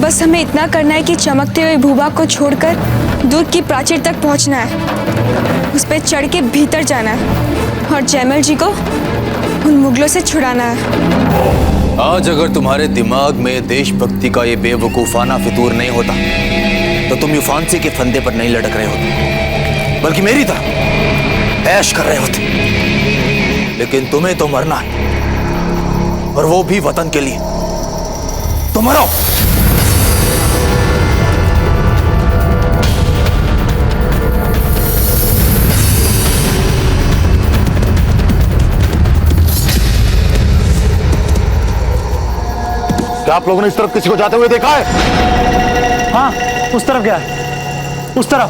बस हमें इतना करना है कि चमकते हुए भूभाग को छोड़कर दूर की प्राचीर तक पहुंचना है, उस पर चढ़ के भीतर जाना है और जयमल जी को उन मुगलों से छुड़ाना है। आज अगर तुम्हारे दिमाग में देशभक्ति का ये बेवकूफाना फितूर नहीं होता तो तुम ये फांसी के फंदे पर नहीं लटक रहे होते, बल्कि मेरी तरह ऐश कर रहे होते। लेकिन तुम्हें तो मरना है, और वो भी वतन के लिए। तो मरो। क्या आप लोगों ने इस तरफ किसी को जाते हुए देखा है? हाँ, उस तरफ क्या है? उस तरफ।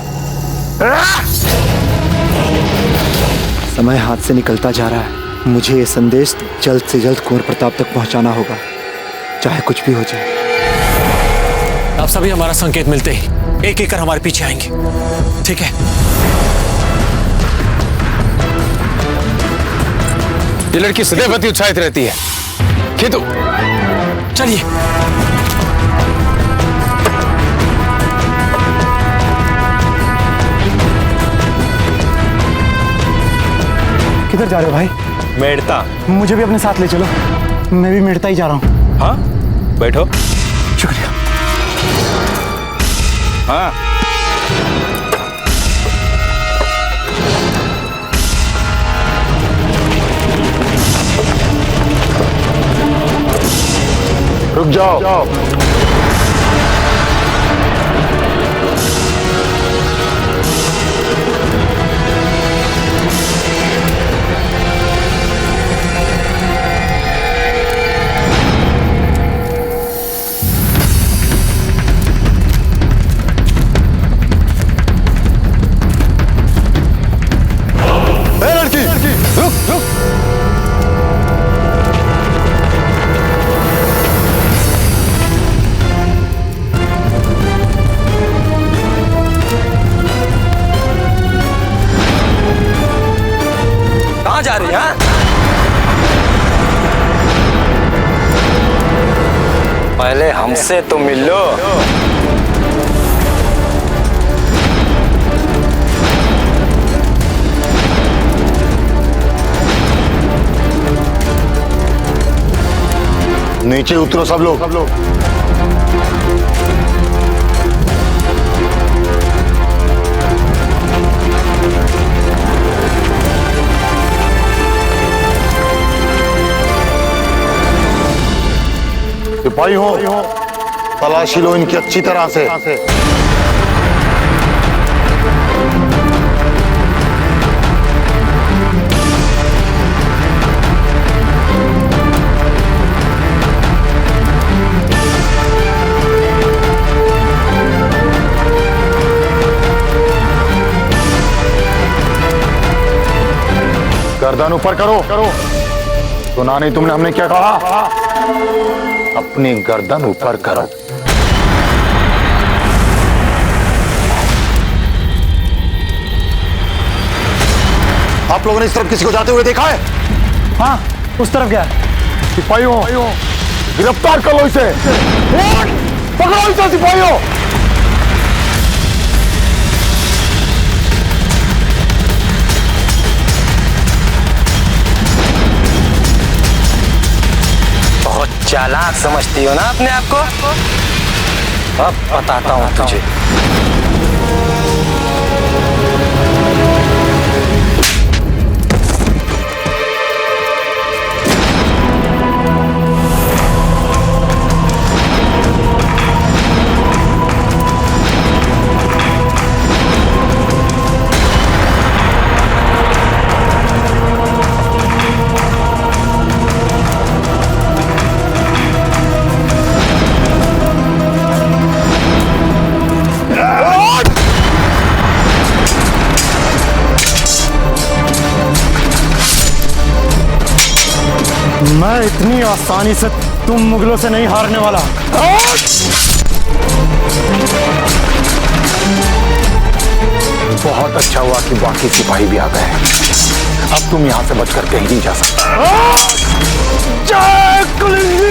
समय हाथ से निकलता जा रहा है। मुझे ये संदेश जल्द से जल्द कुंवर प्रताप तक पहुंचाना होगा, चाहे कुछ भी हो जाए। आप सभी हमारा संकेत मिलते ही एक एक कर हमारे पीछे आएंगे, ठीक है? ये लड़की सदैव अति उत्साहित रहती है। खेतु, चलिए। किधर जा रहे हो भाई? मेड़ता। मुझे भी अपने साथ ले चलो, मैं भी मेड़ता ही जा रहा हूँ। हाँ, बैठो। शुक्रिया। हाँ, रुक जाओ। जा रही है? पहले हमसे तो मिल लो। नीचे उतरो सब लोग। सिपाही हो, तलाशी लो इनकी अच्छी तरह से। गर्दन ऊपर करो। सुना नहीं तुमने हमने क्या कहा? अपनी गर्दन ऊपर करो। आप लोगों ने इस तरफ किसी को जाते हुए देखा है? हाँ, उस तरफ क्या है? सिपाहियों, गिरफ्तार कर लो इसे। पकड़ो इसे सिपाहियों। बहुत चालाक समझती हो ना अपने आप को? अब बताता हूँ तुझे। मैं इतनी आसानी से तुम मुगलों से नहीं हारने वाला। बहुत अच्छा हुआ कि बाकी सिपाही भी आ गए। अब तुम यहां से बचकर कहीं नहीं जा सकते। जय कुलंदी!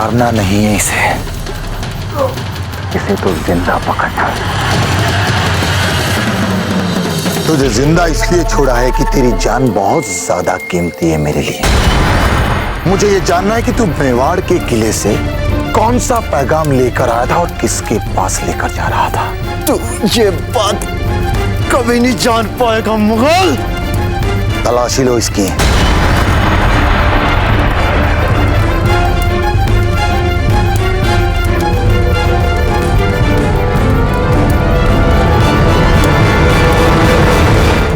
मारना नहीं है इसे तो जिंदा पकड़ना। तुझे जिंदा इसलिए छोड़ा है कि तेरी जान बहुत ज्यादा कीमती है मेरे लिए। मुझे ये जानना है कि तू मेवाड़ के किले से कौन सा पैगाम लेकर आया था और किसके पास लेकर जा रहा था। तू ये बात कभी नहीं जान पाएगा मुगल। तलाशी लो इसकी।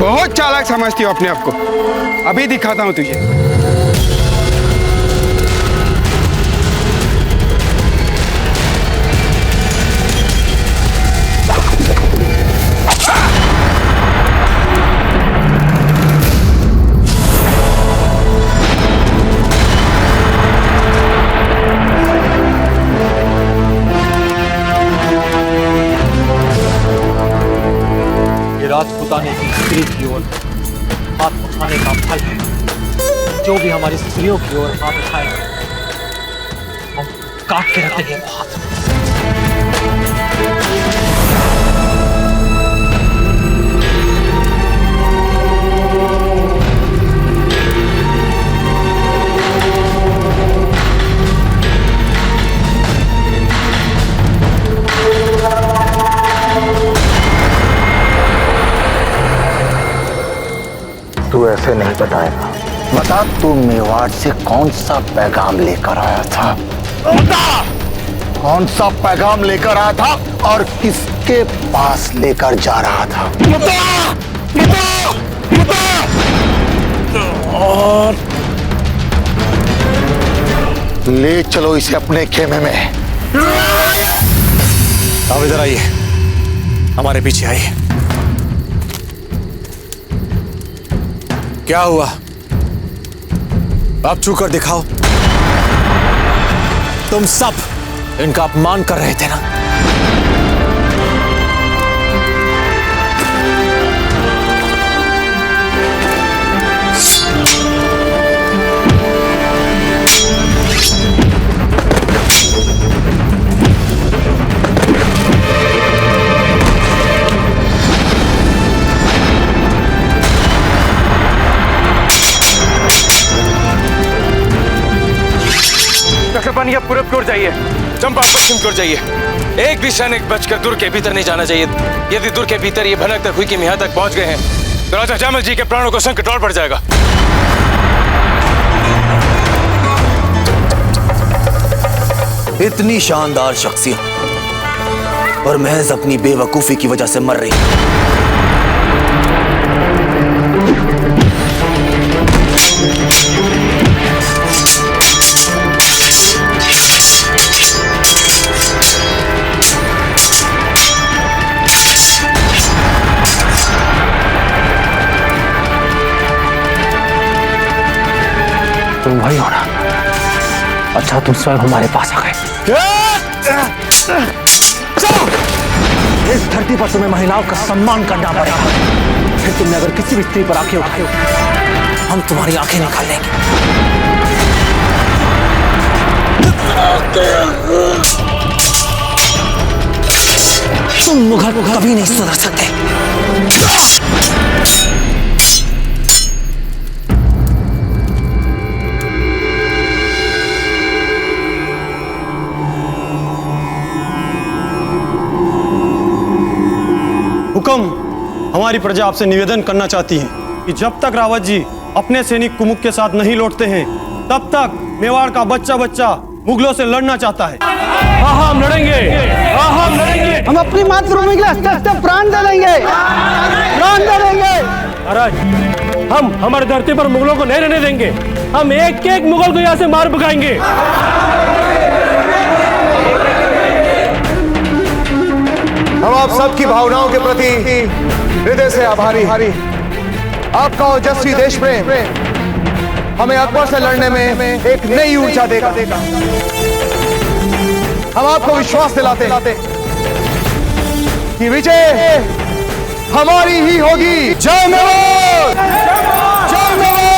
बहुत चालाक समझती हो अपने आप को। अभी दिखाता हूं तुझे। राजपूताने की स्त्री की ओर हाथ उठाने का फल है। जो भी हमारी स्त्रियों की ओर हाथ उठाएगा हम काट के रख देंगे वो हाथ। तू ऐसे नहीं बताएगा। बता तू मेवाड़ से कौन सा पैगाम लेकर आया था। बता कौन सा पैगाम लेकर आया था और किसके पास लेकर जा रहा था। बता बता बता। और ले चलो इसे अपने खेमे में। अब इधर आइए, हमारे पीछे आइए। क्या हुआ? आप छू कर दिखाओ। तुम सब इनका अपमान कर रहे थे ना? चक्रपाणी अब पूरब की ओर जाइए, चंपा पश्चिम की ओर जाइए। एक भी सैनिक बचकर दुर्ग के भीतर नहीं जाना चाहिए। यदि दुर्ग के भीतर ये भनक तक हुई कि हम यहाँ तक पहुंच गए हैं तो राजा जैमल जी के प्राणों को संकट और बढ़ जाएगा। इतनी शानदार शख्सियत और महज अपनी बेवकूफी की वजह से मर रही। तुम वही हो ना? अच्छा तुम स्वयं हमारे पास आ गए। इस धरती पर तुम्हें महिलाओं का सम्मान करना पड़ेगा। फिर तुमने अगर किसी भी स्त्री पर आंखें उठाई हम तुम्हारी आंखें निकाल लेंगे। तुम मुगल कभी नहीं सुधर सकते। हुक्म, हमारी प्रजा आपसे निवेदन करना चाहती है कि जब तक रावत जी अपने सैनिक कुमुक के साथ नहीं लौटते हैं तब तक मेवाड़ का बच्चा बच्चा मुगलों से लड़ना चाहता है। हाँ हम लड़ेंगे, हाँ हम लड़ेंगे। हम अपनी मातृभूमि के लिए प्राण दे देंगे, प्राण दे देंगे। महाराज हम हमारी धरती पर मुगलों को नहीं रहने देंगे। हम एक एक मुगल को यहाँ से मार भगाएंगे। हम आप सबकी भावनाओं के प्रति हृदय से आभारी। आपका ओजस्वी देश प्रेम हमें अकबर से लड़ने में एक नई ऊर्जा देगा। हम आपको विश्वास दिलाते कि विजय हमारी ही होगी। जय मेवाड़! जय मेवाड़!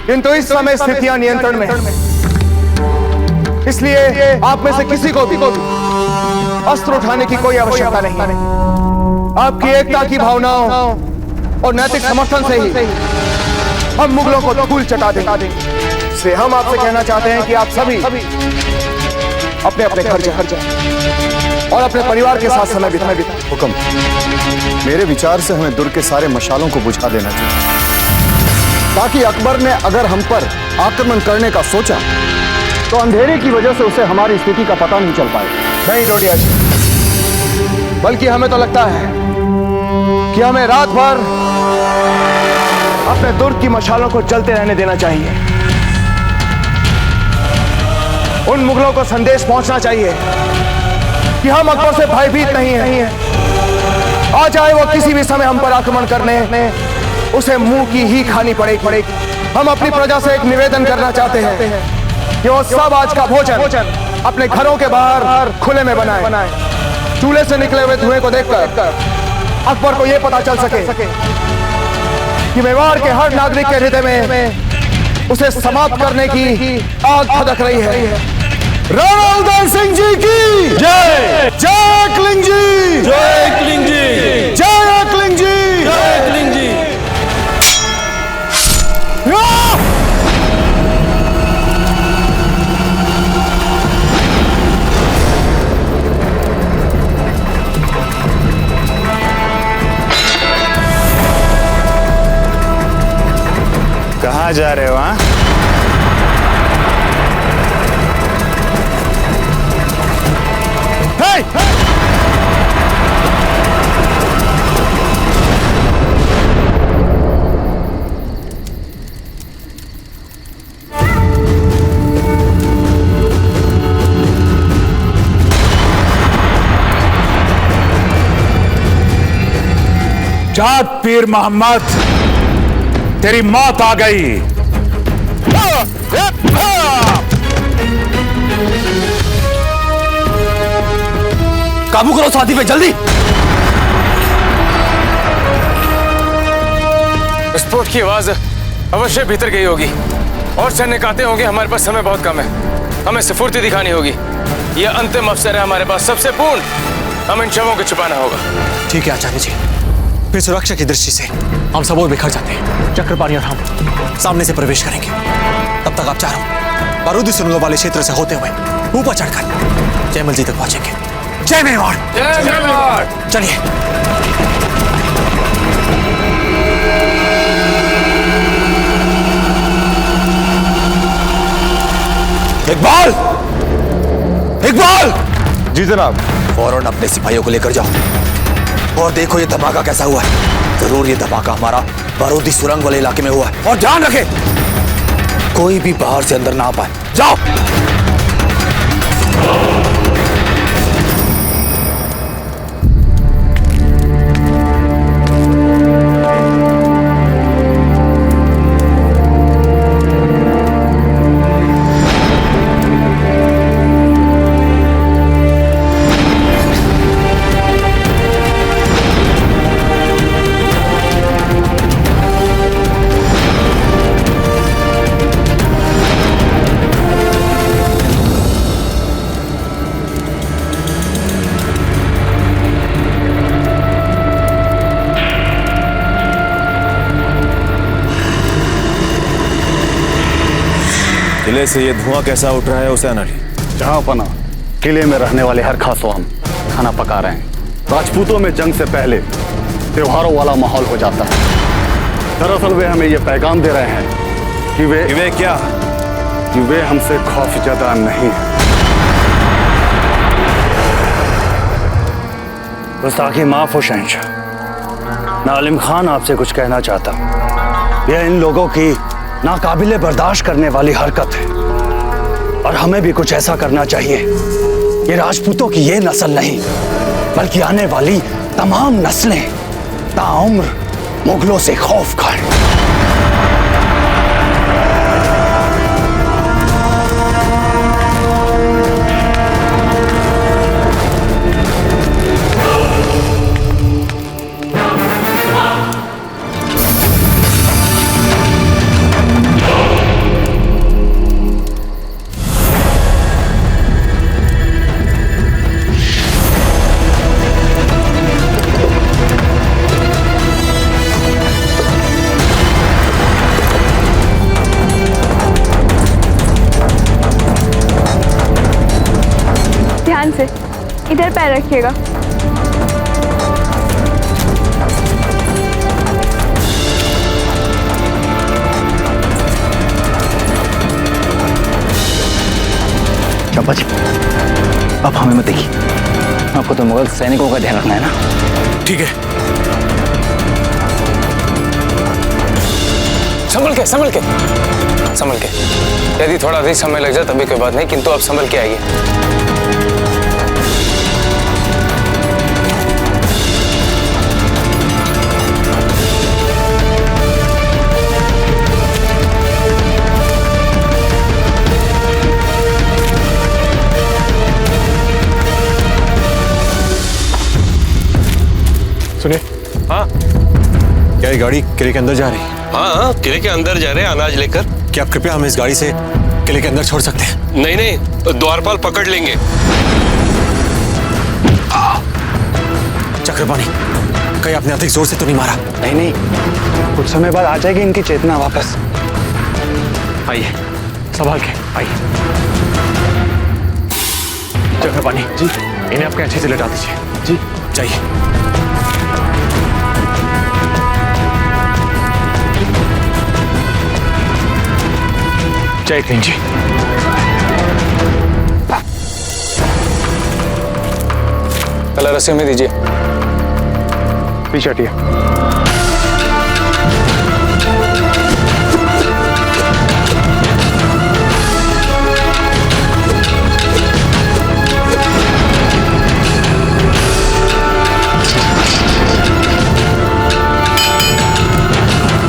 किंतु इस समय स्थितियां नियंत्रण में हैं। इसलिए आप में से किसी को भी अस्त्र उठाने की कोई आवश्यकता नहीं। आपकी एकता की भावनाओं और नैतिक समर्थन से ही हम मुगलों को धूल चटा देंगे। इसलिए हम आपसे कहना चाहते हैं कि आप सभी अपने अपने घर जाएं और अपने परिवार के साथ समय बिताएं। हुक्म। मेरे विचार से हमें दुर्ग के सारे मशालों को बुझा देना चाहिए, ताकि अकबर ने अगर हम पर आक्रमण करने का सोचा तो अंधेरे की वजह से उसे हमारी स्थिति का पता नहीं चल पाए। नहीं डोडिया जी, बल्कि हमें तो लगता है कि हमें रात भर अपने दुर्ग की मशालों को जलते रहने देना चाहिए। उन मुगलों को संदेश पहुंचना चाहिए कि हम अकबर से भयभीत नहीं हैं। आ जाए वो किसी भी समय हम पर आक्रमण करने, उसे मुंह की ही खानी पड़ेगी। हम अपनी प्रजा से एक निवेदन करना चाहते हैं कि वो सब आज का भोजन अपने घरों के बाहर खुले में बनाए। चूल्हे से निकले हुए धुएं को देखकर अकबर को यह पता चल सके कि मेवाड़ के हर नागरिक के हृदय में उसे समाप्त करने की आग धधक रही है। राणा उदय सिंह जी की जय। जय एकलिंग जी। जय एकलिंग जी। जय एकलिंग जी। जय एकलिंग जी। कहाँ जा रहे हो? हाँ, जात पीर मोहम्मद, तेरी मौत आ गई। काबू करो साथी पे, जल्दी। विस्फोट की आवाज अवश्य भीतर गई होगी और सैनिक आते होंगे। हमारे पास समय बहुत कम है, हमें स्फूर्ति दिखानी होगी। यह अंतिम अवसर है हमारे पास सबसे पूर्ण। हम इन शवों को छुपाना होगा। ठीक है आचार्य जी, फिर सुरक्षा की दृष्टि से हम सब और बिखर जाते हैं। चक्रपाणी और हम सामने से प्रवेश करेंगे। तब तक आप चारों बारूदी सुरंगों वाले क्षेत्र से होते हुए ऊपर चढ़कर जयमल जी तक पहुंचेंगे। जय मेवाड़। जय मेवाड़। चलिए। इकबाल, इकबाल। जी जनाब। फौरन अपने सिपाहियों को लेकर जाओ और देखो ये धमाका कैसा हुआ है। जरूर ये धमाका हमारा बारूदी सुरंग वाले इलाके में हुआ है। और ध्यान रखे कोई भी बाहर से अंदर ना आ पाए। जाओ। किले से ये धुआं कैसा उठ रहा है हुसैन अली? जहां पना किले में रहने वाले हर खासों हम खाना पका रहे हैं। राजपूतों में जंग से पहले त्योहारों वाला माहौल हो जाता है। दरअसल वे हमें ये पैगाम दे रहे हैं कि वे क्या? कि वे हमसे खौफजदा नहीं है। गुस्ताखी माफ हो शहंशाह। मैं आलिम खान आपसे कुछ कहना चाहता हूँ। यह इन लोगों की नाकाबिले बर्दाश्त करने वाली हरकत है और हमें भी कुछ ऐसा करना चाहिए। ये राजपूतों की ये नस्ल नहीं बल्कि आने वाली तमाम नस्लें ताउम्र मुगलों से खौफ खाएं। से। इधर पैर रखिएगा। चंपा जी, अब हमें मत देखिए। आपको तो मुगल सैनिकों का ध्यान रखना है ना। ठीक है। संभल के संभल के संभल के। यदि थोड़ा अधिक समय लग जाए तभी कोई बात नहीं, किंतु अब संभल के आइए। सुनिए। हाँ क्या ये गाड़ी किले के अंदर जा रही है? हाँ, किले के अंदर जा रहे हैं अनाज लेकर। क्या आप कृपया हमें इस गाड़ी से किले के अंदर छोड़ सकते हैं? नहीं नहीं, द्वारपाल पकड़ लेंगे। चक्रपाणी, कहीं आपने अधिक जोर से तो नहीं मारा? नहीं नहीं, कुछ समय बाद आ जाएगी इनकी चेतना वापस। आइए, संभाल के आइए। चक्रपाणी जी, इन्हें आपके अच्छे से लेटा दीजिए। जी जाइए। जय हिंद जी। कलर रस्सी में दीजिए। पीछे हटिए।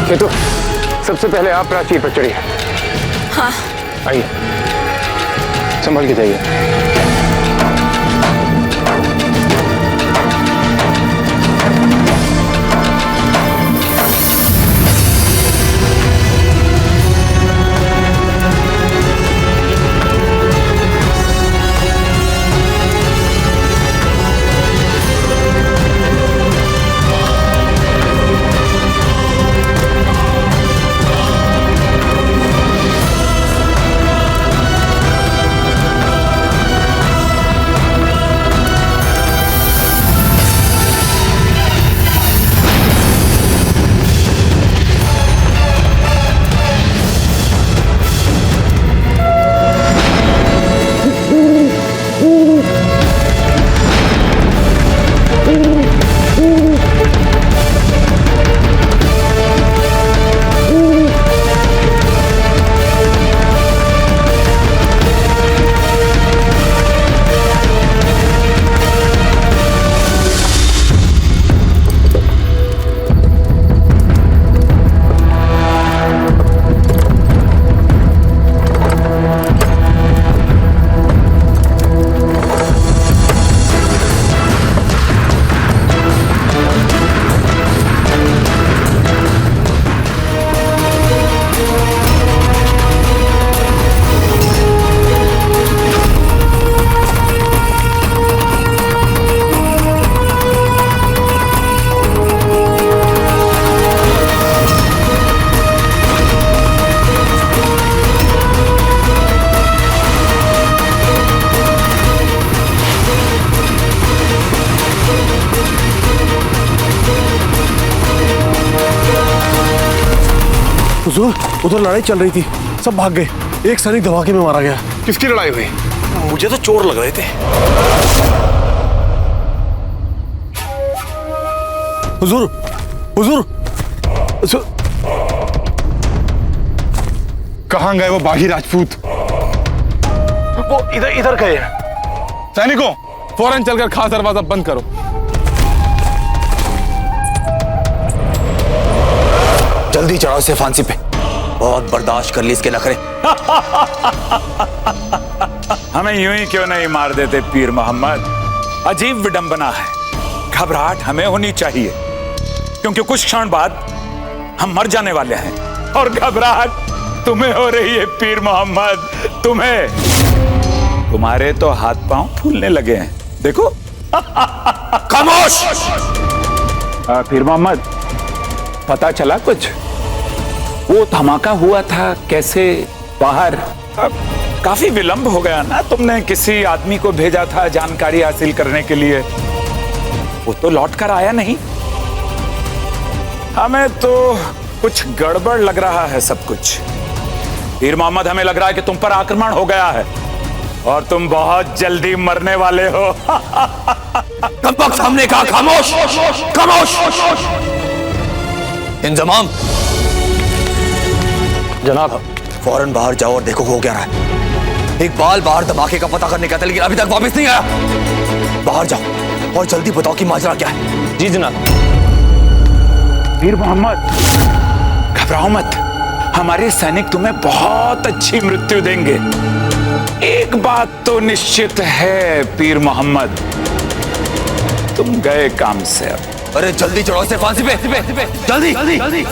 केतु, सबसे पहले आप प्राचीर पर चढ़िए। हाँ। आइए, संभल के जाइए। हुजूर, उधर लड़ाई चल रही थी, सब भाग गए। एक सैनिक धमाके में मारा गया। किसकी लड़ाई हुई? मुझे तो चोर लग रहे थे। हुजूर, हुजूर, कहाँ गए वो बागी राजपूत? वो इधर गए। सैनिकों, फौरन चलकर खास दरवाजा बंद करो। जल्दी चढ़ाओ इसे फांसी पे। बहुत बर्दाश्त कर ली इसके नखरे। हमें यूं ही क्यों नहीं मार देते पीर मोहम्मद? अजीब विडंबना है। घबराहट हमें होनी चाहिए, क्योंकि कुछ क्षण बाद हम मर जाने वाले हैं। और घबराहट तुम्हें हो रही है पीर मोहम्मद, तुम्हें। तुम्हारे तो हाथ पांव फूलने लगे हैं, देखो। खामोश! पीर मोहम्मद, पता चला कुछ? वो धमाका हुआ था कैसे बाहर? काफी विलंब हो गया ना। तुमने किसी आदमी को भेजा था जानकारी हासिल करने के लिए, वो तो लौट कर आया नहीं। हमें तो कुछ गड़बड़ लग रहा है सब कुछ। पीर मोहम्मद, हमें लग रहा है कि तुम पर आक्रमण हो गया है और तुम बहुत जल्दी मरने वाले हो। कब वक्त हमने कहा खामोश खामोश। इंजमाम, जनाब, फौरन बाहर जाओ और देखो हो क्या रहा है। इकबाल बाहर धमाके का पता करने गया था लेकिन अभी तक वापस नहीं आया। बाहर जाओ और जल्दी बताओ कि माजरा क्या है। जी जनाब। पीर मोहम्मद, घबराओ मत, हमारे सैनिक तुम्हें बहुत अच्छी मृत्यु देंगे। एक बात तो निश्चित है पीर मोहम्मद, तुम गए काम से अब। अरे जल्दी चढ़ो इसे फांसी पे, जल्दी जल्दी।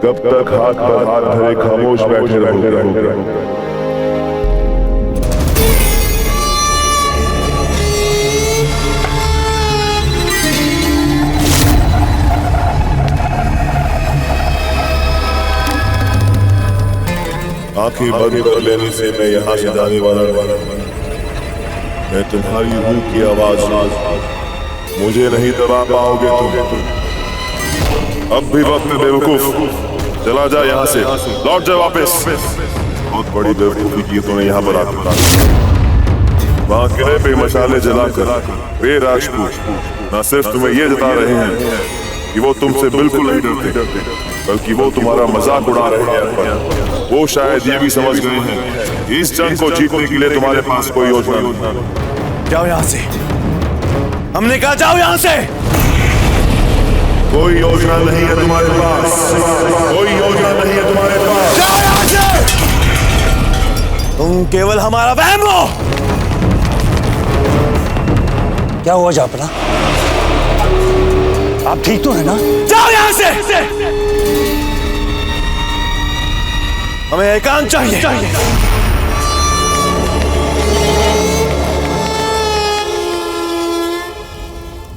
कब तक हाथ पर हाथ धरे खामोश बैठे रहोगे? आंखें बंद कर लेने से मैं यहाँ से जाने वाला नहीं। मैं तुम्हारी रूह की आवाज मुझे नहीं दबा पाओगे तुम। अब भी वक्त है बेवकूफ, चला जा यहाँ से, लौट जा वापस। बहुत बड़ी बेवकूफी की तूने यहाँ पर आकर। वहाँ किले पे मशाले जलाकर वे राजपूत न सिर्फ तुम्हें ये जता रहे हैं कि वो तुमसे बिल्कुल नहीं डरते, बल्कि वो तुम्हारा मजाक उड़ा रहे हैं। वो शायद ये भी समझ गए हैं कि इस जंग को जीतने के लिए तुम्हारे पास कोई योजना नहीं। जाओ यहाँ से, हमने कहा जाओ यहाँ से। कोई योजना नहीं है तुम्हारे पास, कोई योजना नहीं है तुम्हारे पास। जाओ यहाँ से, तुम केवल हमारा वहम हो। क्या हुआ जापना? आप ठीक तो है ना? जाओ यहाँ से, हमें एकांत चाहिए।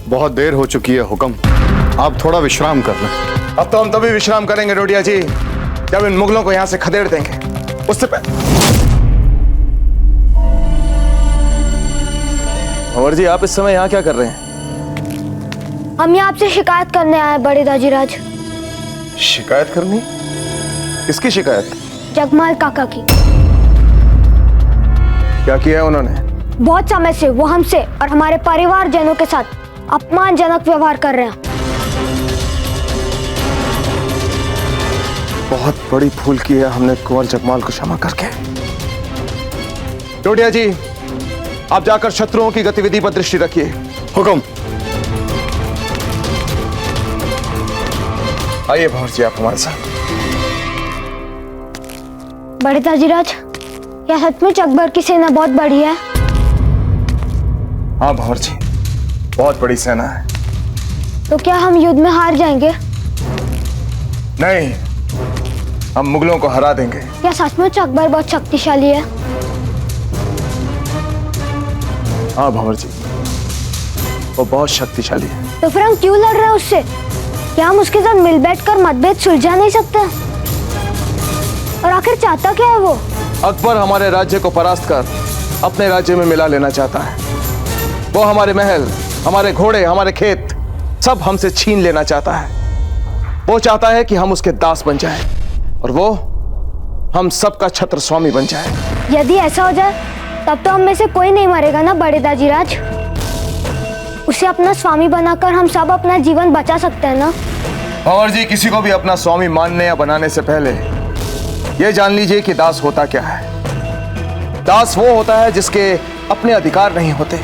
बहुत देर हो चुकी है हुक्म, आप थोड़ा विश्राम कर लें। अब तो हम तभी विश्राम करेंगे रोडिया जी जब इन मुगलों को यहां से खदेड़ देंगे। उससे पहले अवर जी, आप इस समय यहाँ क्या कर रहे हैं? हम यहाँ आपसे शिकायत करने आए बड़े दाजीराज। शिकायत करनी? किसकी शिकायत? जगमाल काका की। क्या किया है उन्होंने? बहुत समय से वो हमसे और हमारे परिवारजनों के साथ अपमानजनक व्यवहार कर रहे हैं। बहुत बड़ी भूल की है हमने कुंवर जगमाल को क्षमा करके। टोटिया जी, आप जाकर शत्रुओं की गतिविधि पर दृष्टि रखिए। हुक्म। आइए भंवर जी, आप हमारे साथ। बड़े दाजीराज, क्या सचमुच अकबर की सेना बहुत बड़ी है? हाँ भंवर जी, बहुत बड़ी सेना है। तो क्या हम युद्ध में हार जाएंगे? नहीं, हम मुगलों को हरा देंगे। क्या सचमुच अकबर बहुत शक्तिशाली है? हाँ भंवर जी, वो बहुत शक्तिशाली है। तो फिर हम क्यों लड़ रहे हैं उससे? क्या हम उसके साथ मिल बैठकर मतभेद सुलझा नहीं सकते? और आखिर चाहता क्या है वो? अकबर हमारे राज्य को परास्त कर अपने राज्य में मिला लेना चाहता है। वो हमारे महल, हमारे घोड़े, हमारे खेत सब हमसे छीन लेना चाहता है। वो चाहता है कि हम उसके दास बन जाएं और वो हम सबका छत्र स्वामी बन जाए। यदि ऐसा हो जाए तब तो हम में से कोई नहीं मरेगा ना बड़े दाजीराज? उसे अपना स्वामी बनाकर हम सब अपना जीवन बचा सकते हैं ना? भंवर जी, किसी को भी अपना स्वामी मानने या बनाने से पहले यह जान लीजिए कि दास होता क्या है। दास वो होता है जिसके अपने अधिकार नहीं होते,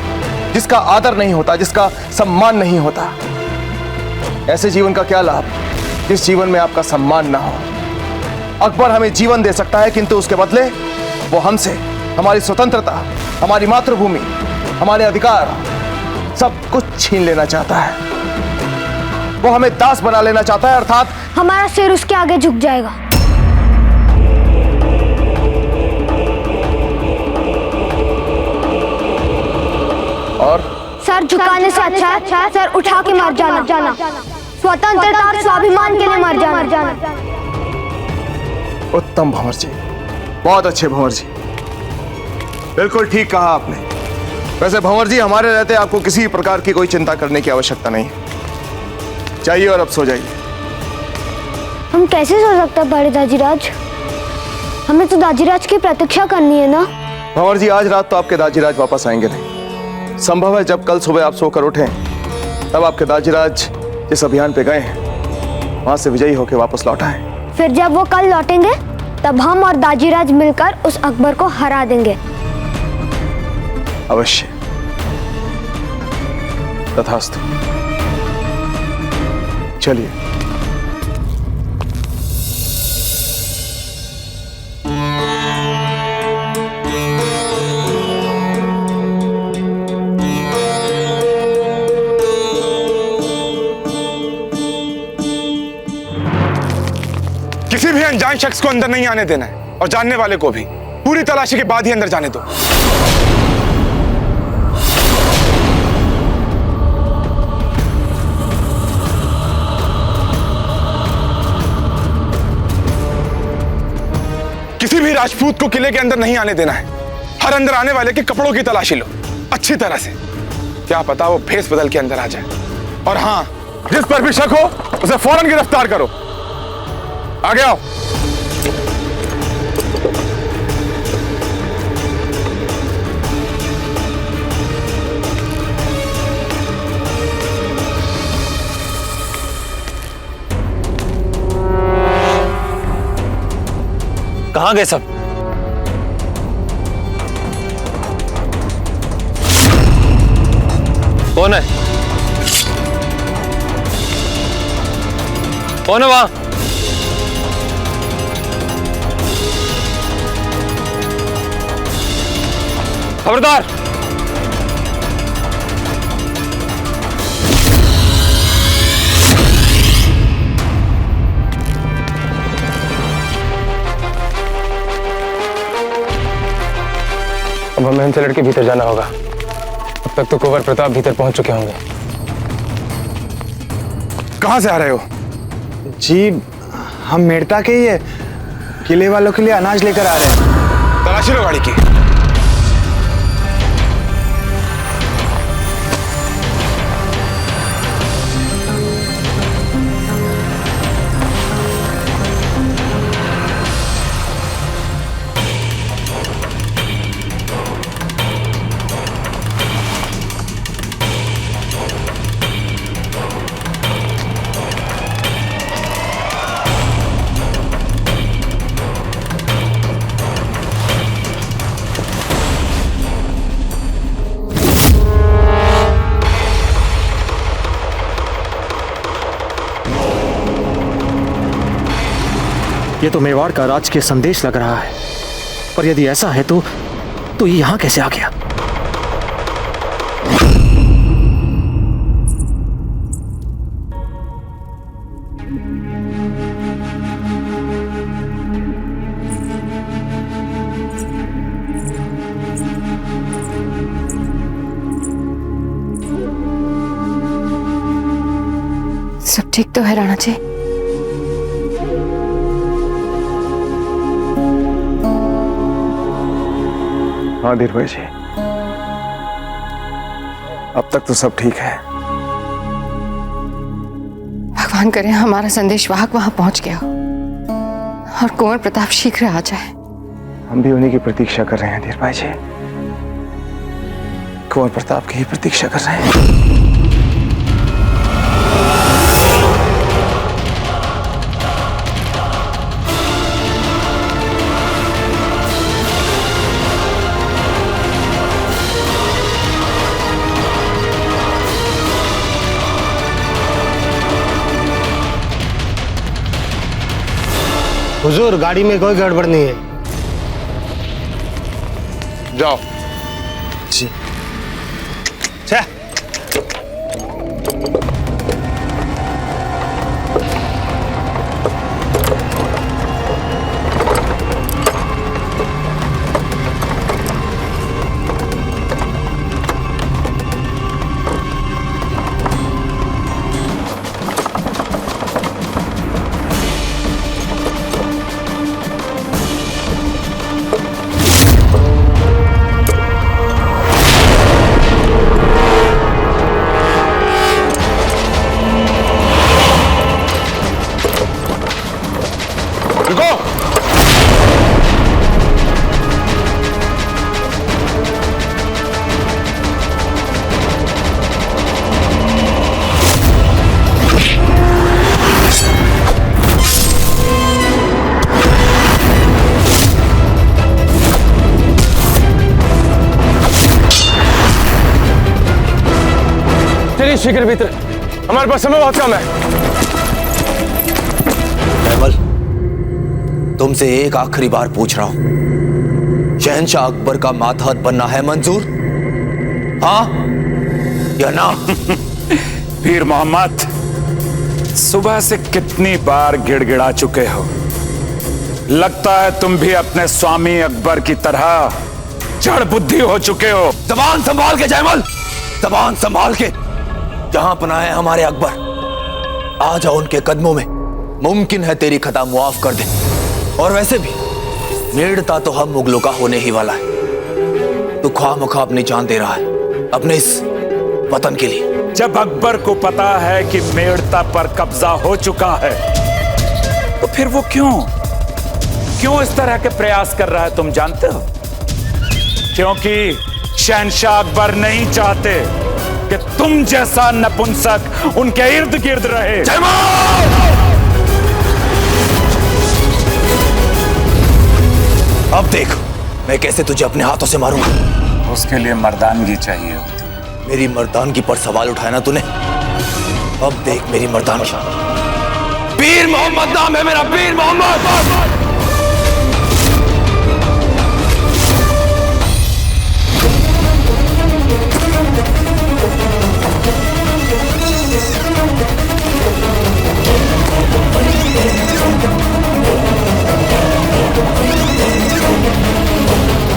जिसका आदर नहीं होता, जिसका सम्मान नहीं होता। ऐसे जीवन का क्या लाभ जिस जीवन में आपका सम्मान ना हो। अकबर हमें जीवन दे सकता है, किंतु उसके बदले वो हमसे हमारी स्वतंत्रता, हमारी मातृभूमि, हमारे अधिकार सब कुछ छीन लेना चाहता है। वो हमें दास बना लेना चाहता है, अर्थात हमारा सिर उसके आगे झुक जाएगा। और सर झुकाने से अच्छा है सर उठा के मर जाना। स्वतंत्रता और स्वाभिमान के लिए मर जाना। उत्तम भंवर जी, बहुत अच्छे भंवर जी, बिल्कुल ठीक कहा आपने। वैसे भंवर जी, हमारे रहते आपको किसी प्रकार की कोई चिंता करने की आवश्यकता नहीं है। जाइए और अब सो जाइए। हम कैसे सो सकते हैं बड़े दाजीराज? हमें तो दाजीराज की प्रतीक्षा करनी है ना। भंवर जी, आज रात तो आपके दाजीराज वापस आएंगे नहीं। संभव है जब कल सुबह आप सोकर उठें तब आपके दाजीराज जिस अभियान पे गए हैं वहां से विजयी होकर वापस लौट आए। फिर जब वो कल लौटेंगे तब हम और दाजीराज मिलकर उस अकबर को हरा देंगे। अवश्य, तथास्तु। चलिए। किसी भी अनजान शख्स को अंदर नहीं आने देना है और जानने वाले को भी पूरी तलाशी के बाद ही अंदर जाने दो। किसी भी राजपूत को किले के अंदर नहीं आने देना है। हर अंदर आने वाले के कपड़ों की तलाशी लो अच्छी तरह से, क्या पता वो भेस बदल के अंदर आ जाए। और हाँ, जिस पर भी शक हो उसे फौरन गिरफ्तार करो। आगे आओ। कहां गए सब? कौन है? कौन है वहां? खबरदार! अब हमें इनसे लड़के भीतर जाना होगा। अब तक तो कुंवर प्रताप भीतर पहुंच चुके होंगे। कहां से आ रहे हो? जी, हम मेड़ता के ही है, किले वालों के लिए अनाज लेकर आ रहे हैं। तलाशी लो गाड़ी की। ये तो मेवाड़ का राज के संदेश लग रहा है, पर यदि ऐसा है तो ये यहां कैसे आ गया? सब ठीक तो है राणा जी? हाँ धीर भाई जी, अब तक तो सब ठीक है। भगवान करे हमारा संदेश वाहक वहां पहुंच गया और कुंवर प्रताप शीघ्र आ जाए। हम भी उन्हीं की प्रतीक्षा कर रहे हैं धीर भाई जी, कुंवर प्रताप की ही प्रतीक्षा कर रहे हैं। हुजूर, गाड़ी में कोई गड़बड़ नहीं है। जाओ। जी। चलिए शीघ्र भीतर, हमारे पास समय बहुत कम है। जयमल, तुमसे एक आखिरी बार पूछ रहा हूं, शहंशाह अकबर का मातहत बनना है मंजूर, हाँ या ना? पीर मोहम्मद, सुबह से कितनी बार गिड़गिड़ा चुके हो। लगता है तुम भी अपने स्वामी अकबर की तरह जड़ बुद्धि हो चुके हो। जबान संभाल के जयमल, जबान संभाल के। जहां पना है हमारे अकबर, आ जाओ उनके कदमों में, मुमकिन है तेरी खता मुआफ कर दे। और वैसे भी नेड़ता तो हम मुगलों का होने ही वाला है। तू ख्वामखा अपनी जान दे रहा है अपने इस वतन के लिए। जब अकबर को पता है कि मेड़ता पर कब्जा हो चुका है, तो फिर वो क्यों इस तरह के प्रयास कर रहा है, तुम जानते हो? क्योंकि शहंशाह अकबर नहीं चाहते कि तुम जैसा नपुंसक उनके इर्द गिर्द रहे। अब देख मैं कैसे तुझे अपने हाथों से मारूंगा। उसके लिए मर्दानगी चाहिए होती। मेरी मर्दानगी पर सवाल उठाया ना तूने, अब देख मेरी मर्दानगी। पीर मोहम्मद नाम है मेरा, पीर मोहम्मद।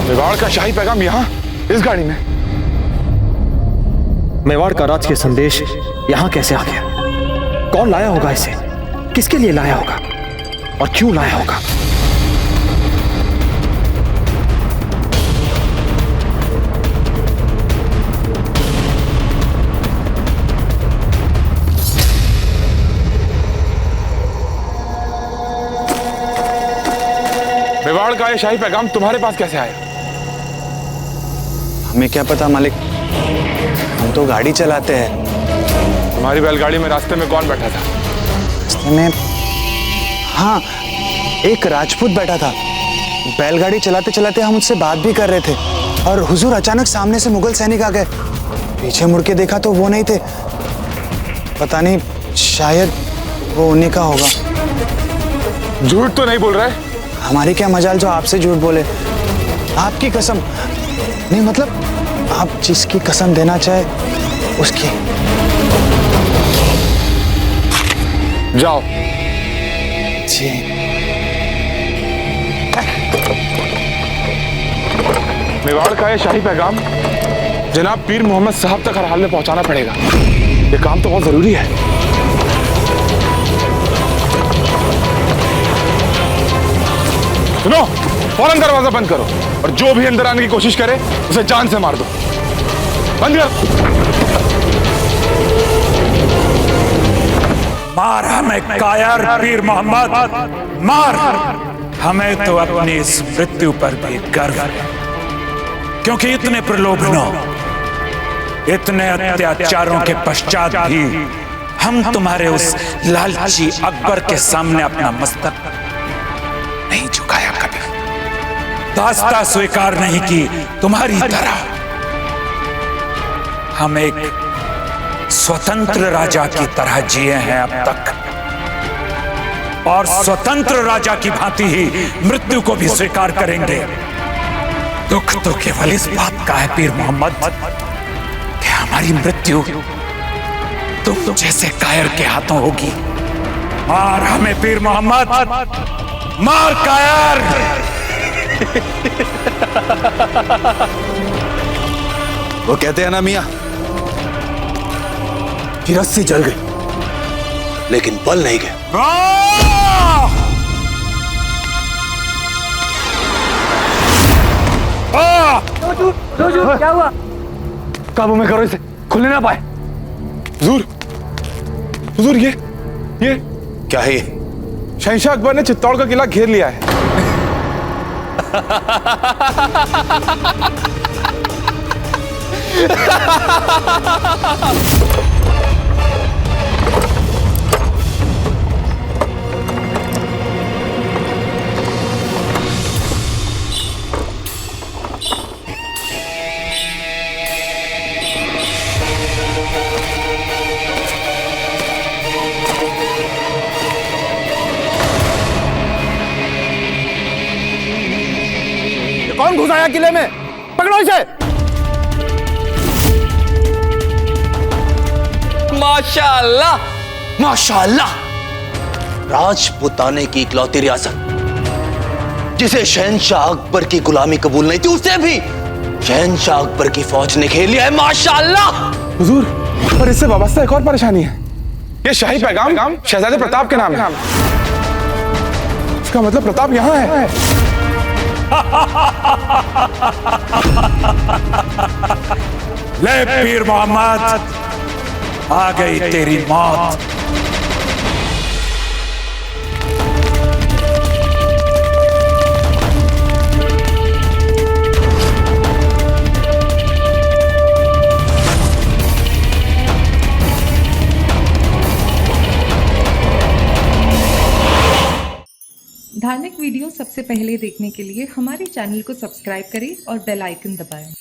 मेवाड़ का शाही पैगाम यहाँ इस गाड़ी में। मेवाड़ का राज के संदेश यहाँ कैसे आ गया? कौन लाया होगा इसे? किसके लिए लाया होगा और क्यों लाया होगा? मेवाड़ का ये शाही पैगाम तुम्हारे पास कैसे आया? हमें क्या पता मालिक, हम तो गाड़ी चलाते हैं। तुम्हारी बैलगाड़ी में रास्ते में कौन बैठा था? रास्ते में, हाँ, एक राजपूत बैठा था। बैलगाड़ी चलाते चलाते हम उससे बात भी कर रहे थे और हुजूर अचानक सामने से मुगल सैनिक आ गए। पीछे मुड़ के देखा तो वो नहीं थे। पता नहीं, शायद वो उन्हीं का होगा। झूठ तो नहीं बोल रहे? हमारी क्या मजाल जो आपसे झूठ बोले। आपकी कसम नहीं, मतलब आप जिसकी कसम देना चाहे उसकी। जाओ। जी। मेवाड़ का ये शाही पैगाम जनाब पीर मोहम्मद साहब तक हर हाल में पहुंचाना पड़ेगा। ये काम तो बहुत जरूरी है। सुनो, फौरन दरवाजा बंद करो और जो भी अंदर आने की कोशिश करे उसे जान से मार दो। बंद कर। मार हमें कायर पीर मोहम्मद, मार। हमें तो अपनी इस मृत्यु पर भी गर्व है, क्योंकि इतने प्रलोभनों, इतने अत्याचारों के पश्चात भी हम तुम्हारे उस लालची अकबर के सामने अपना मस्तक नहीं झुकाया कभी। दास्ता स्वीकार नहीं की तुम्हारी तरह। हम एक स्वतंत्र राजा की तरह जिए हैं अब तक, और स्वतंत्र राजा की भांति ही मृत्यु को भी स्वीकार करेंगे। दुख तो केवल इस बात का है पीर मोहम्मद कि हमारी मृत्यु तुम जैसे कायर के हाथों होगी। मार हमें पीर मोहम्मद, मार कायर। वो कहते हैं ना मियां कि रस्सी जल गई लेकिन बल नहीं गए। क्या हुआ? काबू में करो इसे, खुलने ना पाए। हुजूर, हुजूर, ये क्या है? ये शहंशाह अकबर ने चित्तौड़ का किला घेर लिया है। कौन घुसाया किले में? पकड़ो इसे। माशाअल्लाह, माशाअल्लाह। राजपुताने की इकलौती रियासत जिसे शहंशाह अकबर की गुलामी कबूल नहीं थी, उसे भी शहंशाह अकबर की फौज ने खेल लिया है। माशाअल्लाह। हुजूर, पर इससे वाबस्ता एक और परेशानी है। ये शाही पैगाम शहजादे प्रताप के नाम है। इसका मतलब प्रताप यहाँ है। ले पीर मोहम्मद, आ गई तेरी मौत। धार्मिक वीडियो सबसे पहले देखने के लिए हमारे चैनल को सब्सक्राइब करें और बेल आइकन दबाएं।